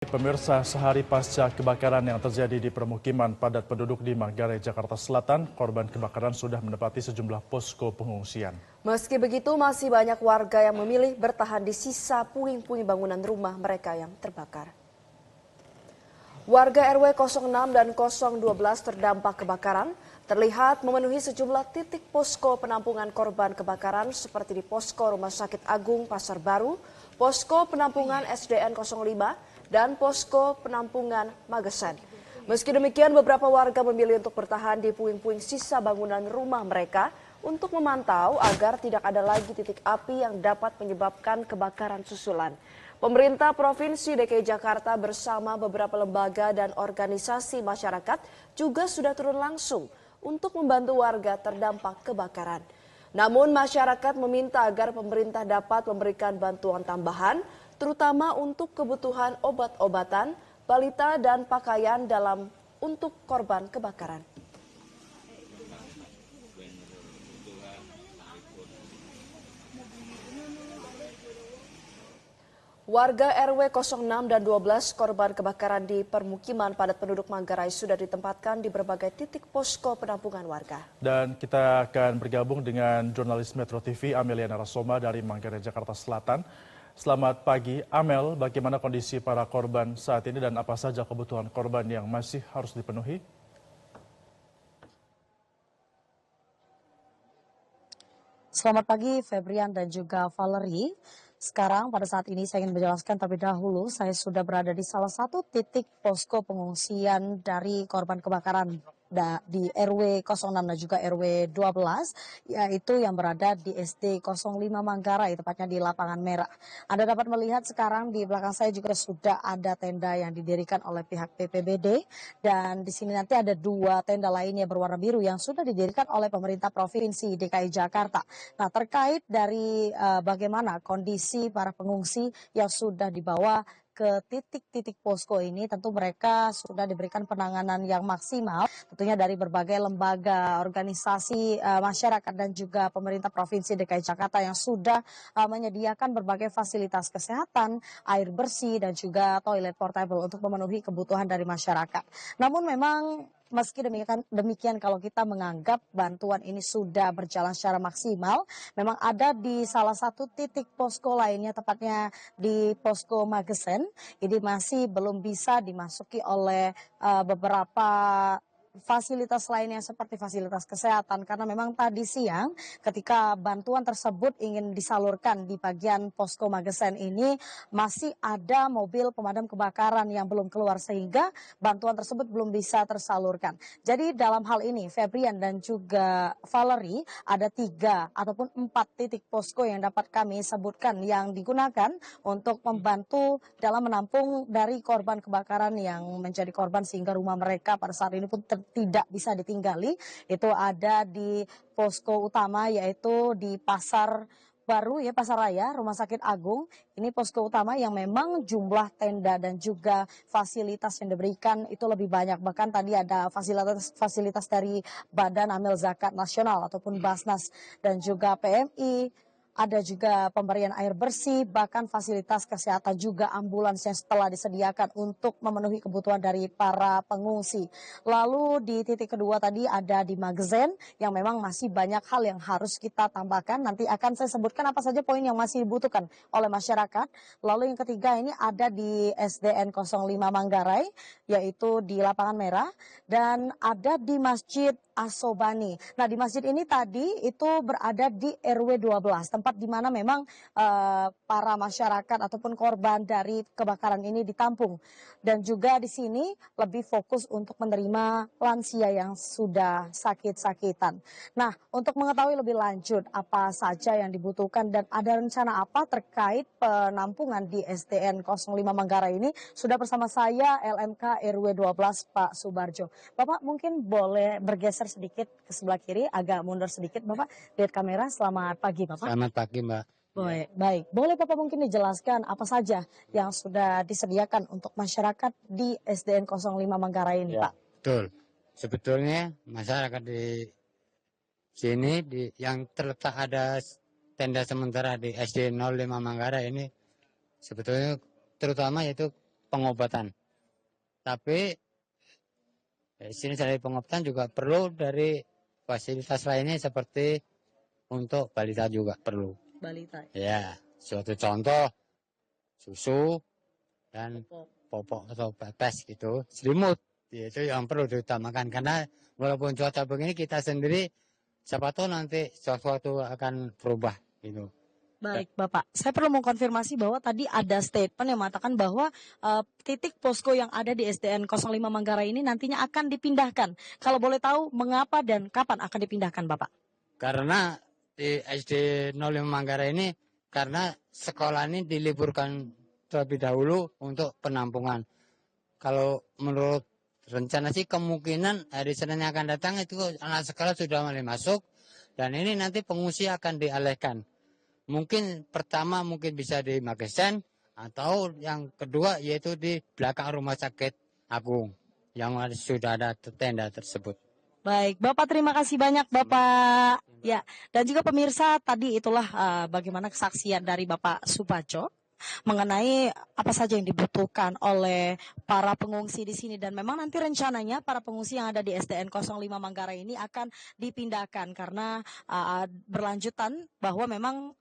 Pemirsa, sehari pasca kebakaran yang terjadi di permukiman padat penduduk di Manggarai, Jakarta Selatan, korban kebakaran sudah menempati sejumlah posko pengungsian. Meski begitu, masih banyak warga yang memilih bertahan di sisa puing-puing bangunan rumah mereka yang terbakar. Warga RW 06 dan 012 terdampak kebakaran terlihat memenuhi sejumlah titik posko penampungan korban kebakaran seperti di posko Rumah Sakit Agung Pasar Baru, posko penampungan SDN 05, dan posko penampungan Magesen. Meski demikian, beberapa warga memilih untuk bertahan di puing-puing sisa bangunan rumah mereka untuk memantau agar tidak ada lagi titik api yang dapat menyebabkan kebakaran susulan. Pemerintah Provinsi DKI Jakarta bersama beberapa lembaga dan organisasi masyarakat juga sudah turun langsung untuk membantu warga terdampak kebakaran. Namun masyarakat meminta agar pemerintah dapat memberikan bantuan tambahan, terutama untuk kebutuhan obat-obatan, balita dan pakaian untuk korban kebakaran. Warga RW 06 dan 12 korban kebakaran di permukiman padat penduduk Manggarai sudah ditempatkan di berbagai titik posko penampungan warga. Dan kita akan bergabung dengan jurnalis Metro TV Amelia Narasoma dari Manggarai, Jakarta Selatan. Selamat pagi, Amel. Bagaimana kondisi para korban saat ini dan apa saja kebutuhan korban yang masih harus dipenuhi? Selamat pagi, Febrian dan juga Valerie. Sekarang pada saat ini saya ingin menjelaskan terlebih dahulu, saya sudah berada di salah satu titik posko pengungsian dari korban kebakaran di RW 06 dan juga RW 12, yaitu yang berada di SD 05 Manggarai, tepatnya di Lapangan Merah. Anda dapat melihat sekarang di belakang saya juga sudah ada tenda yang didirikan oleh pihak BPBD, dan di sini nanti ada dua tenda lainnya berwarna biru yang sudah didirikan oleh pemerintah Provinsi DKI Jakarta. Nah, terkait dari bagaimana kondisi para pengungsi yang sudah dibawa ke titik-titik posko ini, tentu mereka sudah diberikan penanganan yang maksimal, tentunya dari berbagai lembaga, organisasi masyarakat dan juga pemerintah Provinsi DKI Jakarta yang sudah menyediakan berbagai fasilitas kesehatan, air bersih dan juga toilet portable untuk memenuhi kebutuhan dari masyarakat. Namun memang meski demikian kalau kita menganggap bantuan ini sudah berjalan secara maksimal, memang ada di salah satu titik posko lainnya, tepatnya di posko Magesen, ini masih belum bisa dimasuki oleh beberapa fasilitas lainnya seperti fasilitas kesehatan, karena memang tadi siang ketika bantuan tersebut ingin disalurkan di bagian posko Magesen ini masih ada mobil pemadam kebakaran yang belum keluar sehingga bantuan tersebut belum bisa tersalurkan. Jadi dalam hal ini Febrian dan juga Valerie, ada 3 ataupun 4 titik posko yang dapat kami sebutkan yang digunakan untuk membantu dalam menampung dari korban kebakaran yang menjadi korban sehingga rumah mereka pada saat ini pun tidak bisa ditinggali. Itu ada di posko utama yaitu di Pasar Baru ya, Pasar Raya, Rumah Sakit Agung. Ini posko utama yang memang jumlah tenda dan juga fasilitas yang diberikan itu lebih banyak. Bahkan tadi ada fasilitas dari Badan Amil Zakat Nasional ataupun Basnas dan juga PMI. Ada juga pemberian air bersih, bahkan fasilitas kesehatan juga ambulans yang telah disediakan untuk memenuhi kebutuhan dari para pengungsi. Lalu di titik kedua tadi ada di Magesen yang memang masih banyak hal yang harus kita tambahkan. Nanti akan saya sebutkan apa saja poin yang masih dibutuhkan oleh masyarakat. Lalu yang ketiga ini ada di SDN 05 Manggarai, yaitu di Lapangan Merah, dan ada di Masjid Asobani. Nah, di masjid ini tadi itu berada di RW 12, tempat di mana memang para masyarakat ataupun korban dari kebakaran ini ditampung. Dan juga di sini lebih fokus untuk menerima lansia yang sudah sakit-sakitan. Nah, untuk mengetahui lebih lanjut apa saja yang dibutuhkan dan ada rencana apa terkait penampungan di SDN 05 Manggarai ini, sudah bersama saya LMK RW 12 Pak Subarjo. Bapak mungkin boleh bergeser sedikit ke sebelah kiri, agak mundur sedikit Bapak, lihat kamera. Selamat pagi Bapak. Selamat pagi Mbak. Baik. Boleh Bapak mungkin dijelaskan apa saja yang sudah disediakan untuk masyarakat di SDN 05 Manggarai ini Pak? Betul. Sebetulnya masyarakat di sini yang terletak ada tenda sementara di SD 05 Manggarai ini sebetulnya terutama yaitu pengobatan. Tapi sini dari pengobatan juga perlu dari fasilitas lainnya seperti untuk balita juga perlu. Balita. Ya, suatu contoh susu dan popok atau pepes gitu, selimut. Ya, itu yang perlu diutamakan karena walaupun cuaca begini kita sendiri siapa tahu nanti sesuatu akan berubah gitu. Baik, Bapak. Saya perlu mengkonfirmasi bahwa tadi ada statement yang mengatakan bahwa titik posko yang ada di SDN 05 Manggarai ini nantinya akan dipindahkan. Kalau boleh tahu mengapa dan kapan akan dipindahkan, Bapak? Karena di SD 05 Manggarai ini karena sekolah ini diliburkan terlebih dahulu untuk penampungan. Kalau menurut rencana sih kemungkinan hari Senin yang akan datang itu anak sekolah sudah mulai masuk dan ini nanti pengungsi akan dialihkan. Mungkin pertama mungkin bisa di Magesen atau yang kedua yaitu di belakang Rumah Sakit Agung yang sudah ada tenda tersebut. Baik, Bapak terima kasih banyak Bapak. Ya, dan juga pemirsa tadi itulah bagaimana kesaksian dari Bapak Supaco mengenai apa saja yang dibutuhkan oleh para pengungsi di sini dan memang nanti rencananya para pengungsi yang ada di SDN 05 Manggarai ini akan dipindahkan karena berlanjutan bahwa memang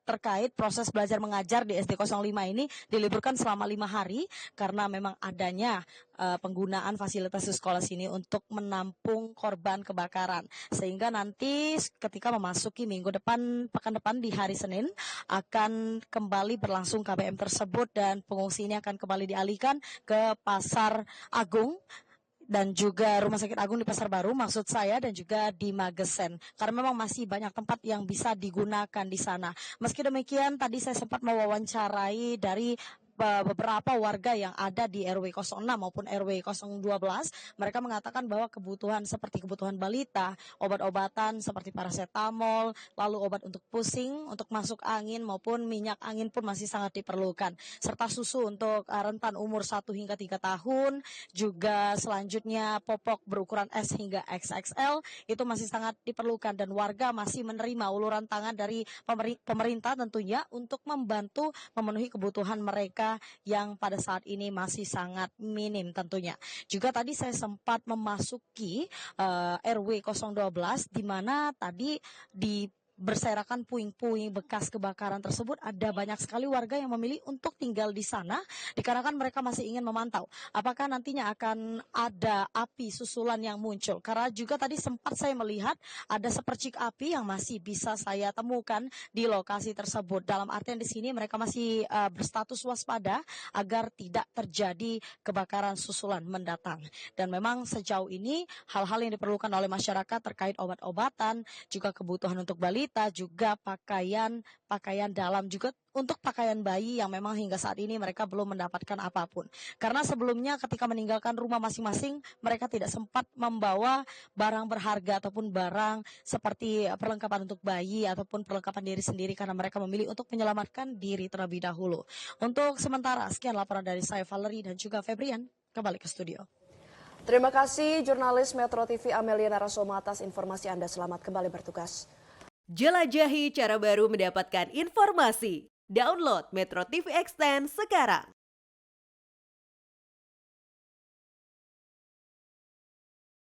terkait proses belajar mengajar di SD 05 ini diliburkan selama 5 hari karena memang adanya penggunaan fasilitas sekolah sini untuk menampung korban kebakaran sehingga nanti ketika memasuki minggu depan pekan depan di hari Senin akan kembali berlangsung KBM tersebut dan pengungsi ini akan kembali dialihkan ke Pasar Agung dan juga Rumah Sakit Agung di Pasar Baru maksud saya dan juga di Magesen karena memang masih banyak tempat yang bisa digunakan di sana. Meski demikian tadi saya sempat mewawancarai dari beberapa warga yang ada di RW 06 maupun RW 012 mereka mengatakan bahwa kebutuhan seperti kebutuhan balita, obat-obatan seperti paracetamol, lalu obat untuk pusing, untuk masuk angin maupun minyak angin pun masih sangat diperlukan serta susu untuk rentan umur 1 hingga 3 tahun juga selanjutnya popok berukuran S hingga XXL itu masih sangat diperlukan dan warga masih menerima uluran tangan dari pemerintah tentunya untuk membantu memenuhi kebutuhan mereka yang pada saat ini masih sangat minim tentunya. Juga tadi saya sempat memasuki RW 012 di mana tadi di berserakan puing-puing bekas kebakaran tersebut ada banyak sekali warga yang memilih untuk tinggal di sana dikarenakan mereka masih ingin memantau apakah nantinya akan ada api susulan yang muncul karena juga tadi sempat saya melihat ada sepercik api yang masih bisa saya temukan di lokasi tersebut dalam artian di sini mereka masih berstatus waspada agar tidak terjadi kebakaran susulan mendatang dan memang sejauh ini hal-hal yang diperlukan oleh masyarakat terkait obat-obatan juga kebutuhan untuk balita juga pakaian dalam juga untuk pakaian bayi yang memang hingga saat ini mereka belum mendapatkan apapun. Karena sebelumnya ketika meninggalkan rumah masing-masing mereka tidak sempat membawa barang berharga ataupun barang seperti perlengkapan untuk bayi ataupun perlengkapan diri sendiri karena mereka memilih untuk menyelamatkan diri terlebih dahulu. Untuk sementara sekian laporan dari saya Valerie dan juga Febrian kembali ke studio. Terima kasih jurnalis Metro TV Amelia Narasoma atas informasi Anda. Selamat kembali bertugas. Jelajahi cara baru mendapatkan informasi. Download Metro TV Extend sekarang.